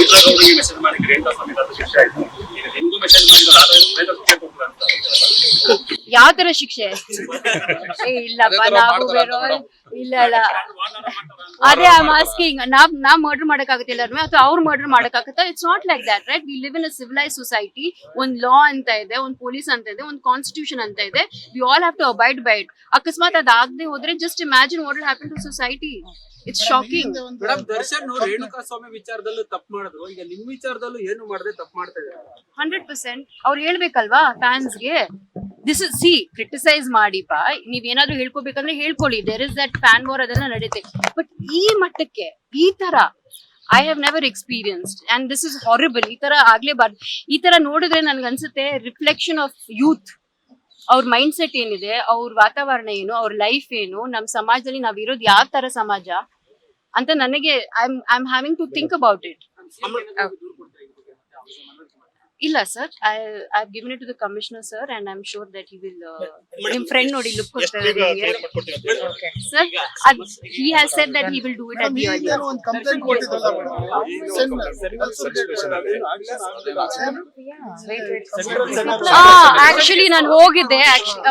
ರುದ್ರಗೌಡರಿಗೆ message ಮಾಡಿದ್ರೆ ರೇಣುಕಾ ಸ್ವಾಮಿ ಅದು ಶಿಕ್ಷೆ ಆಯ್ತು. ಈಗ ನಿಮ್ಗೂ ಮೆಸೇಜ್ ಮಾಡಿದ್ರೆ ಆದ್ರೆ ಶಿಕ್ಷೆ ಕೊಡ್ತಾರೆ ಅಂತ ಯಾವ ತರ ಶಿಕ್ಷೆ? ಇಲ್ಲಪ್ಪ, ನಾವು ಬೇರೆ ಇಲ್ಲ. ಅದೇ ಐ ಆಸ್ಕಿಂಗ್, ನಾವ್ ಮರ್ಡರ್ ಮಾಡಕ್ಕಾಗುತ್ತೆ ಎಲ್ಲರೂ ಅಥವಾ ಅವ್ರು ಮರ್ಡರ್ ಮಾಡಕ್ಕಾಗತ್ತಾ? It's not like that, right? We live in a civilise society. ಒಂದ್ ಲಾ ಅಂತ ಇದೆ, ಒಂದ್ ಪೊಲೀಸ್ ಅಂತ ಇದೆ, ಒಂದ್ ಕಾನ್ಸ್ಟಿಟ್ಯೂಷನ್ ಅಂತ ಇದೆ. We all have to abide by it. ಅಕಸ್ಮಾತ್ ಅದಾಗದೆ ಹೋದ್ರೆ just imagine what will happen to society. It's shocking. Madam, Darshan Renuka Swamy ವಿಚಾರದಲ್ಲೂ ತಪ್ಪು ಮಾಡಿದ್ರು, ಈಗ ನಿಮ್ ವಿಚಾರದಲ್ಲೂ ಏನು ಮಾಡದೆ ತಪ್ಪು ಮಾಡ್ತಾ ಇದ್ದಾರೆ. 100% ಅವ್ರು ಹೇಳ್ಬೇಕಲ್ವಾ ಫ್ಯಾನ್ಸ್ಗೆ? ದಿಸ್ ಇಸ್ ಸಿ, ಕ್ರಿಟಿಸೈಸ್ ಮಾಡಿಪ್ಪ, ನೀವ್ ಏನಾದ್ರು ಹೇಳ್ಕೋಬೇಕಂದ್ರೆ ಹೇಳ್ಕೊಳ್ಳಿ. There is that fan war, ಅದೆಲ್ಲ ನಡೆಯುತ್ತೆ. ಬಟ್ ಈ ಮಟ್ಟಕ್ಕೆ ಈ ತರ I have never experienced and this is horrible. ಈ ತರ ಆಗ್ಲೇಬಾರ್ದು. ಈ ತರ ನೋಡಿದ್ರೆ ನನ್ಗೆ ಅನ್ಸುತ್ತೆ ರಿಫ್ಲೆಕ್ಷನ್ ಆಫ್ ಯೂತ್. ಅವ್ರ ಮೈಂಡ್ ಸೆಟ್ ಏನಿದೆ, ಅವ್ರ ವಾತಾವರಣ ಏನು, ಅವ್ರ ಲೈಫ್ ಏನು, ನಮ್ ಸಮಾಜದಲ್ಲಿ ನಾವ್ ಇರೋದು ಯಾವ ತರ ಸಮಾಜ ಅಂತ ನನಗೆ I am having to think about it. ಇಲ್ಲ sir, I have given it to the commissioner sir and I am sure that he will. ನಿಮ್ ಫ್ರೆಂಡ್ ನೋಡಿ ಲುಕ್ ಕೊಡ್ತಾರೆ sir. He has said that he will do it at the earlier. Actually ನಾನು ಹೋಗಿದ್ದೆ.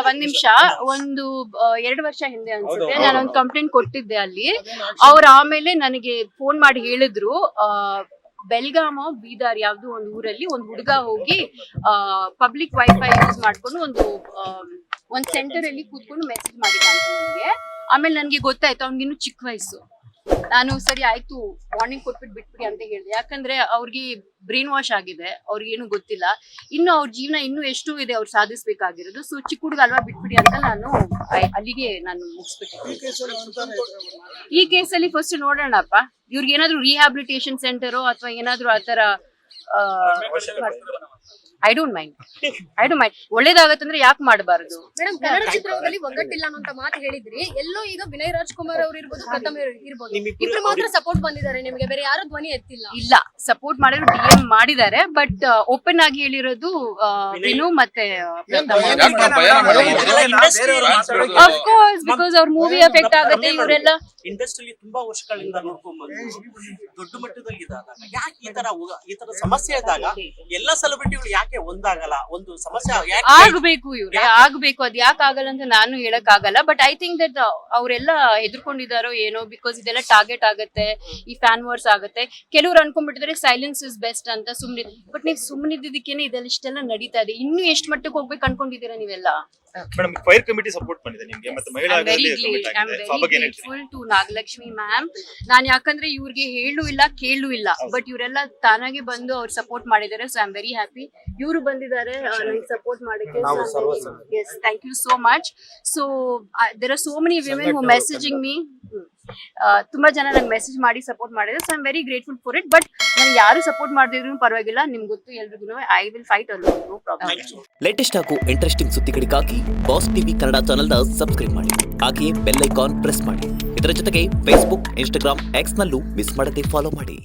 ಒಂದ್ ನಿಮಿಷ, 2 ವರ್ಷ ಹಿಂದೆ ಅನ್ಸುತ್ತೆ, ನಾನು ಒಂದು ಕಂಪ್ಲೇಂಟ್ ಕೊಟ್ಟಿದ್ದೆ ಅಲ್ಲಿ. ಅವ್ರು ಆಮೇಲೆ ನನಗೆ ಫೋನ್ ಮಾಡಿ ಹೇಳಿದ್ರು, ಬೆಲ್ಗಾಮ ಬೀದರ್ ಯಾವ್ದು ಒಂದು ಊರಲ್ಲಿ ಒಂದು ಹುಡುಗ ಹೋಗಿ ಪಬ್ಲಿಕ್ ವೈಫೈ ಯೂಸ್ ಮಾಡ್ಕೊಂಡು ಒಂದ್ ಸೆಂಟರ್ ಅಲ್ಲಿ ಕೂತ್ಕೊಂಡು ಮೆಸೇಜ್ ಮಾಡಿದ ಅಂತ ನನಗೆ. ಆಮೇಲೆ ನನ್ಗೆ ಗೊತ್ತಾಯ್ತು ಅವ್ನಿಗಿನ್ನು ಚಿಕ್ಕ ವಯಸ್ಸು. ನಾನು ಸರಿ ಆಯ್ತು ವಾರ್ನಿಂಗ್ ಕೊಟ್ಬಿಟ್ಟು ಬಿಟ್ಬಿಡಿ ಅಂತ ಹೇಳಿದೆ. ಯಾಕಂದ್ರೆ ಅವ್ರಿಗೆ ಬ್ರೈನ್ ವಾಶ್ ಆಗಿದೆ, ಅವ್ರಿಗೇನು ಗೊತ್ತಿಲ್ಲ. ಇನ್ನು ಅವ್ರ ಜೀವನ ಇನ್ನೂ ಎಷ್ಟು ಇದೆ ಅವ್ರು ಸಾಧಿಸ್ಬೇಕಾಗಿರೋದು. ಸೊ ಚಿಕ್ಕ ಹುಡುಗ ಅಲ್ವಾ, ಬಿಟ್ಬಿಡಿ ಅಂತ ನಾನು ಅಲ್ಲಿಗೆ ನಾನು ಮುಗಿಸ್ಬಿಟ್ಟೆ. ಈ ಕೇಸಲ್ಲಿ ಫಸ್ಟ್ ನೋಡೋಣಪ್ಪ, ಇವ್ರಿಗೆ ಏನಾದ್ರು ರಿಹ್ಯಾಬಿಲಿಟೇಷನ್ ಸೆಂಟರ್ ಅಥವಾ ಏನಾದ್ರು ಆತರ ಐ ಡೋಂಟ್ ಮೈಂಡ್. ಒಳ್ಳೇದಾಗತ್ತಂದ್ರೆ ಯಾಕೆ ಮಾಡಬಾರದು? ಮೇಡಮ್, ಕನ್ನಡ ಚಿತ್ರರಂಗದಲ್ಲಿ ಒಗ್ಗಟ್ಟಿಲ್ಲ ಅನ್ನೋ ಮಾತು ಹೇಳಿದ್ರಿ. ಎಲ್ಲೋ ಈಗ ವಿನಯ್ ರಾಜ್ಕುಮಾರ್ ಅವ್ರು ಇರ್ಬೋದು, ಪ್ರಥಮ್ ಇರ್ಬೋದು, ಇಬ್ರು ಮಾತ್ರ ಸಪೋರ್ಟ್ ಬಂದಿದ್ದಾರೆ ನಿಮಗೆ, ಬೇರೆ ಯಾರು ಧ್ವನಿ ಎತ್ತಿಲ್ಲ. ಇಲ್ಲ, ಸಪೋರ್ಟ್ ಮಾಡಿದ್ರು DM ಮಾಡಿದ್ದಾರೆ. ಬಟ್ ಓಪನ್ ಆಗಿ ಹೇಳಿರೋದು ವಿನು ಮತ್ತೆ ಆಫ್ ಕೋರ್ಸ್, ಬಿಕಾಸ್ ಅವ್ರ ಮೂವಿ ಎಫೆಕ್ಟ್ ಆಗುತ್ತೆ. ಇವರೆಲ್ಲ ಇಂಡಸ್ಟ್ರಿಯಲ್ಲಿ ತುಂಬಾ ವರ್ಷಗಳಿಂದ ನೋಡ್ಕೊಂಡ್ ಬಂದು ದೊಡ್ಡ ಮಟ್ಟದಲ್ಲಿ ಇದ್ದಾಗ ಯಾಕೆ ಈ ತರ ಸಮಸ್ಯೆ ಇದ್ದಾಗ ಎಲ್ಲ ಸೆಲೆಬ್ರಿಟಿಗಳು ಯಾಕೆ ಒಂದಾಗಲ್ಲ? ಒಂದು ಸಮಸ್ಯೆ ಆಗ್ಬೇಕು, ಇವ್ರೆ ಆಗ್ಬೇಕು. ಅದ್ ಯಾಕೆ ಆಗಲ್ಲ ಅಂತ ನಾನು ಹೇಳಕ್ ಆಗಲ್ಲ. ಬಟ್ ಐ ಥಿಂಕ್ ದಟ್ ಅವರೆಲ್ಲ ಹೆದರ್ಕೊಂಡಿದಾರೋ ಏನೋ, ಬಿಕಾಸ್ ಇದೆಲ್ಲ ಟಾರ್ಗೆಟ್ ಆಗುತ್ತೆ, ಈ ಫ್ಯಾನ್ ವಾರ್ಸ್ ಆಗುತ್ತೆ. ಕೆಲವ್ರು ಅನ್ಕೊಂಡ್ಬಿಟ್ಟಿದ್ರೆ ಸೈಲೆನ್ಸ್ ಇಸ್ ಬೆಸ್ಟ್ ಅಂತ ಸುಮ್ನೆ. ಬಟ್ ನೀವ್ ಸುಮ್ಮನಿದ್ದಕ್ಕೇನೆ ಇದೆಲ್ಲ ಇಷ್ಟೆಲ್ಲ ನಡೀತಾ ಇದೆ. ಇನ್ನು ಎಷ್ಟ್ ಮಟ್ಟಕ್ಕೆ ಹೋಗ್ಬೇಕು ಅನ್ಕೊಂಡಿದ್ದೀರಾ ನೀವೆಲ್ಲ? ಮೇಡಮ್, ಫೈರ್ ಕಮಿಟಿ ಸಪೋರ್ಟ್ ಮಾಡಿದೆ ನಿಮಗೆ, ಮತ್ತೆ ಮಹಿಳಾ ಗ್ರೇಟ್ಫುಲ್ ಟು ನಾಗಲಕ್ಷ್ಮಿ ಮ್ಯಾಮ್. ನಾನ್ ಯಾಕಂದ್ರೆ ಇವ್ರಿಗೆ ಹೇಳು ಇಲ್ಲ ಕೇಳು ಇಲ್ಲ, ಬಟ್ ಇವರೆಲ್ಲ ತಾನಾಗೆ ಬಂದು ಅವ್ರು ಸಪೋರ್ಟ್ ಮಾಡಿದ್ದಾರೆ. So I am very happy. ಇವರು ಬಂದಿದ್ದಾರೆ ನನಗೆ ಸಪೋರ್ಟ್ ಮಾಡಕ್ಕೆ. Yes, thank you so much. So there are so many women who messaging me. ತುಂಬಾ ಜನ ನಂಗೆ ಮೆಸೇಜ್ ಮಾಡಿ ಸಪೋರ್ಟ್ ಮಾಡಿದ್ರೆ. So I am very grateful for it. But ನನಗೆ ಯಾರು ಸಪೋರ್ಟ್ ಮಾಡಿದ್ರು ಪರವಾಗಿಲ್ಲ, ನಿಮ್ಗೆ ಗೊತ್ತು ಎಲ್ರಿಗೂ. I will fight alone, no problem. Latest ಹಾಗೂ ಇಂಟ್ರೆಸ್ಟಿಂಗ್ ಸುದ್ದಿಗಳಿಗಾಗಿ ಬಾಸ್ ಟಿವಿ ಕನ್ನಡ ಚಾನೆಲ್ನ ಸಬ್ಸ್ಕ್ರೈಬ್ ಮಾಡಿ. ಹಾಗೆಯೇ ಬೆಲ್ ಐಕಾನ್ ಪ್ರೆಸ್ ಮಾಡಿ. ಇದರ ಜೊತೆಗೆ ಫೇಸ್ಬುಕ್, ಇನ್ಸ್ಟಾಗ್ರಾಮ್, ಎಕ್ಸ್ ನಲ್ಲೂ ಮಿಸ್ ಮಾಡದೆ ಫಾಲೋ ಮಾಡಿ.